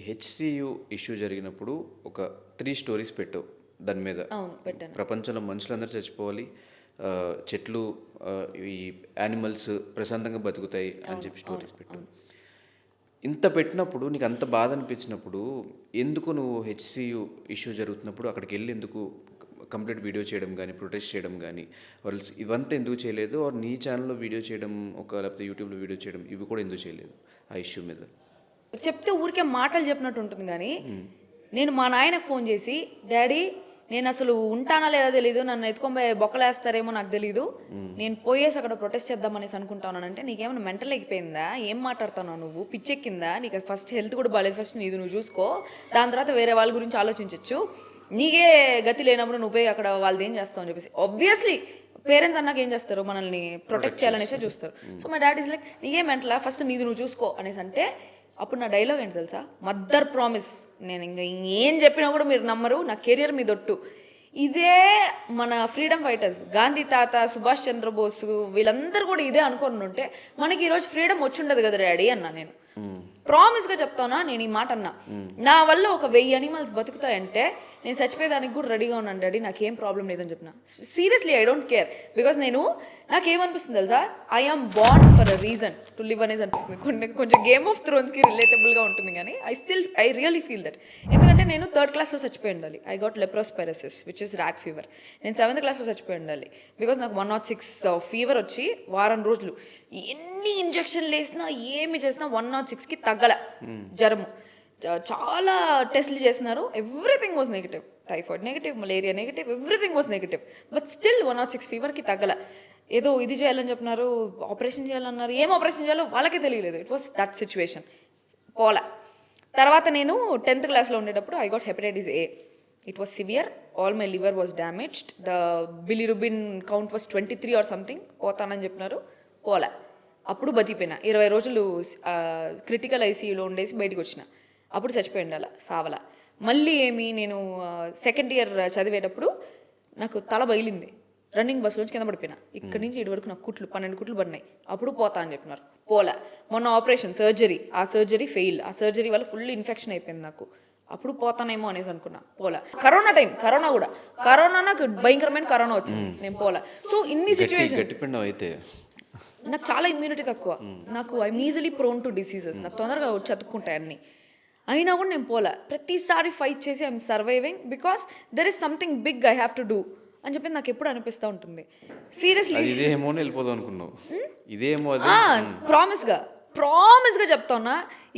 HCU issue జరిగినప్పుడు ఒక 3 stories పెట్టావు దాని మీద. అవును, పెట్టాను. ప్రపంచంలో మనుషులందరూ చచ్చిపోవాలి, చెట్లు, ఈ యానిమల్స్ ప్రశాంతంగా బతుకుతాయి అని చెప్పి స్టోరీస్ పెట్టావు. ఇంత పెట్టినప్పుడు నీకు అంత బాధ అనిపించినప్పుడు ఎందుకు నువ్వు హెచ్సియు ఇష్యూ జరుగుతున్నప్పుడు అక్కడికి వెళ్ళి ఎందుకు కంప్లీట్ వీడియో చేయడం కానీ, ప్రొటెస్ట్ చేయడం కానీ, వాళ్ళు ఇవంతా ఎందుకు చేయలేదు? ఆర్ నీ ఛానల్లో వీడియో చేయడం, లేకపోతే యూట్యూబ్లో వీడియో చేయడం, ఇవి కూడా ఎందుకు చేయలేదు ఆ ఇష్యూ మీద? చెప్తే ఊరికే మాటలు చెప్పినట్టు ఉంటుంది. కానీ నేను మా నాయనకు ఫోన్ చేసి, డాడీ నేను అసలు ఉంటానా లేదా తెలీదు, నన్ను ఎత్తుకొని బొక్కలేస్తారేమో నాకు తెలీదు, నేను పోయేసి అక్కడ ప్రొటెస్ట్ చేద్దామనేసి అనుకుంటానంటే, నీకేమైనా మెంటల్ అయిపోయిందా, ఏం మాట్లాడుతున్నావు నువ్వు, పిచ్చెక్కిందా నీకు? ఫస్ట్ హెల్త్ కూడా బాగాలేదు, ఫస్ట్ నీది నువ్వు చూసుకో, దాని తర్వాత వేరే వాళ్ళ గురించి ఆలోచించవచ్చు, నీకే గతి లేనప్పుడు నువ్వు పోయి అక్కడ వాళ్ళది ఏం చేస్తావు అని చెప్పేసి. ఆబ్వియస్లీ పేరెంట్స్ అన్నాక ఏం చేస్తారు, మనల్ని ప్రొటెక్ట్ చేయాలనేసే చూస్తారు. So my dad is like, నీకేం మెంటలా, ఫస్ట్ నీది నువ్వు చూసుకో అనేసి అంటే, అప్పుడు నా డైలాగ్ ఏంటి తెలుసా, మదర్ ప్రామిస్, నేను ఇంకా ఏం చెప్పినా కూడా మీరు నమ్మరు, నా కెరియర్ మీద ఒట్టు. ఇదే మన ఫ్రీడమ్ ఫైటర్స్, గాంధీ తాత, సుభాష్ చంద్రబోస్, వీళ్ళందరూ కూడా ఇదే అనుకుని ఉంటే మనకి ఈరోజు ఫ్రీడమ్ వచ్చి ఉండదు కదా డాడీ అన్నా. నేను ప్రామిస్గా చెప్తానా, నేను ఈ మాట అన్నా. నా వల్ల ఒక 1000 అనిమల్స్ బతుకుతాయంటే నేను చచ్చిపోయేదానికి కూడా రెడీగా ఉన్నాను డాడీ, నాకేం ప్రాబ్లం లేదని చెప్పిన. Seriously I don't care, because నాకేమనిపిస్తుంది తెలుసా, I am born for a reason to live అనేసి అనిపిస్తుంది. కొంచెం గేమ్ ఆఫ్ థ్రోన్స్కి రిలేటబుల్గా ఉంటుంది, కానీ ఐ రియలీ ఫీల్ దట్. ఎందుకంటే నేను 3rd క్లాస్లో చచ్చిపోయి ఉండాలి. I got leptospirosis which is rat fever. నేను 7th క్లాస్లో చచ్చిపోయి ఉండాలి, బికాస్ నాకు 106 ఫీవర్ వచ్చి వారం రోజులు ఎన్ని ఇంజక్షన్లు వేసినా ఏమి చేసినా 106కి తగ్గల జ్వరము. చాలా టెస్ట్లు చేసినారు, everything was negative. Typhoid negative, malaria negative, everything was negative. But still 106 ఫీవర్కి తగ్గల. ఏదో ఇది చేయాలని చెప్పినారు, ఆపరేషన్ చేయాలన్నారు, ఏం ఆపరేషన్ చేయాలో వాళ్ళకే తెలియలేదు. It was that situation. పోలా తర్వాత నేను 10th క్లాస్లో ఉండేటప్పుడు I got hepatitis A. It was severe, all my liver was damaged, the bilirubin count was 23 or something. పోతానని చెప్పినారు, పోలా. అప్పుడు బతికిపోయినా 20 రోజులు క్రిటికల్ ఐసీయూలో ఉండేసి బయటకు వచ్చిన. అప్పుడు చచ్చిపోయి ఉండాల, సావల. మళ్ళీ నేను 2nd ఇయర్ చదివేటప్పుడు నాకు తల బయలింది, రన్నింగ్ బస్సులోంచి కింద పడిపోయినా. ఇక్కడి నుంచి ఇటు వరకు నాకు 12 కుట్లు పడినాయి. అప్పుడు పోతా అని చెప్పినారు, పోలా. మొన్న ఆపరేషన్ సర్జరీ, ఆ సర్జరీ ఫెయిల్. ఆ సర్జరీ వల్ల ఫుల్ ఇన్ఫెక్షన్ అయిపోయింది నాకు. అప్పుడు పోతానేమో అనేసి అనుకున్నా, పోలా. కరోనా టైం, కరోనా నాకు భయంకరమైన కరోనా వచ్చింది, నేను పోలా. సో ఇన్ని సిచ్యువేషన్, అయితే నాకు చాలా ఇమ్యూనిటీ తక్కువ, నాకు I'm easily prone to diseases, నాకు తొందరగా చదువుకుంటాయి అన్నీ. అయినా కూడా నేను పోలా. ప్రతిసారి ఫైట్ చేసి I'm surviving because there is something big I have to do అని చెప్పి నాకు ఎప్పుడు అనిపిస్తూ ఉంటుంది. సీరియస్లీ ఇదేమో వెళ్ళిపోదాం అనుకున్నావు, ఇదేమో ప్రామిస్గా చెప్తున్నా.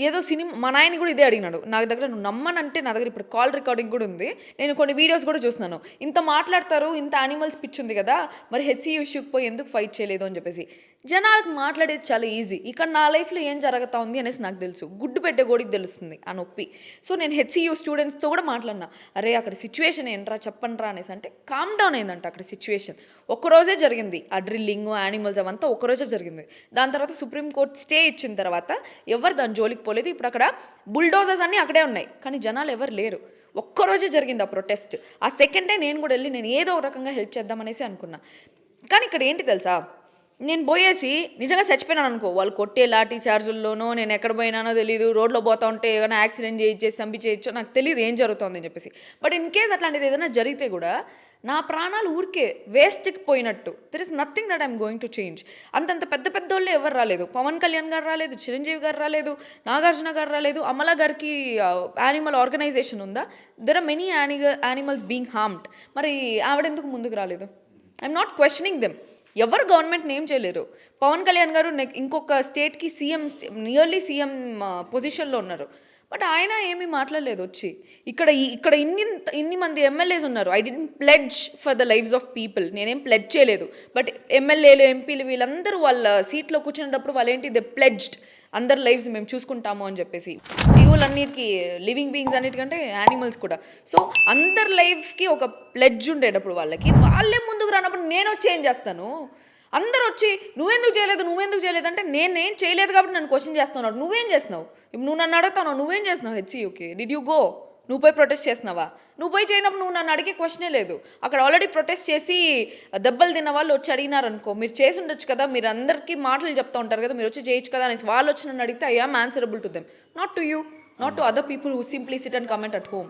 ఏదో సినిమా, మా నాయన కూడా ఇదే అడిగినాడు నా దగ్గర, నువ్వు నమ్మనంటే నా దగ్గర ఇప్పుడు కాల్ రికార్డింగ్ కూడా ఉంది, నేను కొన్ని వీడియోస్ కూడా చూస్తున్నాను. ఇంత మాట్లాడతారు, ఇంత యానిమల్స్ పిచ్ ఉంది కదా, మరి హెచ్సియు ఇష్యూకి పోయి ఎందుకు ఫైట్ చేయలేదు అని చెప్పేసి. జనాలకు మాట్లాడేది చాలా ఈజీ. ఇక్కడ నా లైఫ్లో ఏం జరుగుతా ఉంది అనేసి నాకు తెలుసు, గుడ్డు పెట్టే గోడికి తెలుస్తుంది ఆ నొప్పి. సో నేను హెచ్సియు స్టూడెంట్స్తో కూడా మాట్లాడినా, అరే అక్కడ సిచ్యువేషన్ ఏంట్రా చెప్పండ్రా అనేసి అంటే కామ్ డౌన్ అయిందంట అక్కడ సిచ్యువేషన్. ఒక్కరోజే జరిగింది ఆ డ్రిల్లింగ్, యానిమల్స్ అవంతా ఒక్కరోజే జరిగింది. దాని తర్వాత సుప్రీంకోర్టు స్టే ఇచ్చిన తర్వాత ఎవరు దాని జోలికి పోలేదు. ఇప్పుడు అక్కడ బుల్డోజర్స్ అన్నీ అక్కడే ఉన్నాయి, కానీ జనాలు ఎవరు లేరు. ఒక్కరోజే జరిగింది ఆ ప్రొటెస్ట్. ఆ 2nd డే నేను కూడా వెళ్ళి నేను ఏదో ఒక రకంగా హెల్ప్ చేద్దామనేసి అనుకున్నా. కానీ ఇక్కడ ఏంటి తెలుసా, నేను పోయేసి నిజంగా చచ్చిపోయినాను అనుకో, వాళ్ళు కొట్టే లాఠీ చార్జుల్లోనో నేను ఎక్కడ పోయినానో తెలియదు, రోడ్లో పోతా ఉంటే ఏదైనా యాక్సిడెంట్ చేయించేసి చంపించేయచ్చో నాకు తెలియదు ఏం జరుగుతుందని చెప్పేసి. బట్ ఇన్ కేస్ అట్లాంటిది ఏదైనా జరిగితే కూడా నా ప్రాణాలు ఊరికే వేస్ట్కి పోయినట్టు. There is nothing that I'm going to change. అంతంత పెద్ద పెద్ద వాళ్ళు ఎవరు రాలేదు, పవన్ కళ్యాణ్ గారు రాలేదు, చిరంజీవి గారు రాలేదు, నాగార్జున గారు రాలేదు, అమలా గారికి యానిమల్ ఆర్గనైజేషన్ ఉందా? There are many animals being harmed. మరి ఆవిడెందుకు ముందుకు రాలేదు? I'm not questioning them. ఎవరు గవర్నమెంట్ నేమ్ చేయలేరు. పవన్ కళ్యాణ్ గారు ఇంకొక స్టేట్కి నియర్లీ సీఎం పొజిషన్లో ఉన్నారు, బట్ ఆయన ఏమీ మాట్లాడలేదు వచ్చి. ఇక్కడ ఇన్ని మంది ఎమ్మెల్యేస్ ఉన్నారు. I didn't pledge for the lives of people, నేనేం ప్లెడ్జ్ చేయలేదు. బట్ ఎమ్మెల్యేలు, ఎంపీలు వీళ్ళందరూ వాళ్ళ సీట్లో కూర్చునేటప్పుడు వాళ్ళేంటి, దే ప్లెడ్జ్డ్ అందరి లైఫ్స్ మేము చూసుకుంటాము అని చెప్పేసి. జీవులన్నిటికీ, లివింగ్ బీయింగ్స్ అన్నిటికంటే యానిమల్స్ కూడా. సో అందరి లైఫ్కి ఒక ప్లెడ్జ్ ఉండేటప్పుడు వాళ్ళే ముందుకు రానప్పుడు నేను వచ్చి ఏం చేస్తాను? అందరూ వచ్చి నువ్వెందుకు చేయలేదు అంటే నేనేం చేయలేదు కాబట్టి నన్ను క్వశ్చన్ చేస్తున్నావు. నువ్వేం చేస్తున్నావు? ఇప్పుడు నువ్వు నన్ను అడుగుతావు, నువ్వేం చేస్తున్నావు హెచ్సియుకి? Did you go? నువ్వు పోయి ప్రొటెస్ట్ చేస్తున్నావా? నువ్వు పోయి చేయనప్పుడు నువ్వు నన్ను అడిగే క్వశ్చనే లేదు. అక్కడ ఆల్రెడీ ప్రొటెస్ట్ చేసి దెబ్బలు తిన్న వాళ్ళు వచ్చి అడిగినారనుకో, మీరు చేసి ఉండొచ్చు కదా, మీరు అందరికీ మాటలు చెప్తూ ఉంటారు కదా, మీరు వచ్చి చేయొచ్చు కదా అనేసి వాళ్ళు వచ్చి నన్ను అడిగితే I am answerable to them, not to you. not to other people who simply sit and comment at home.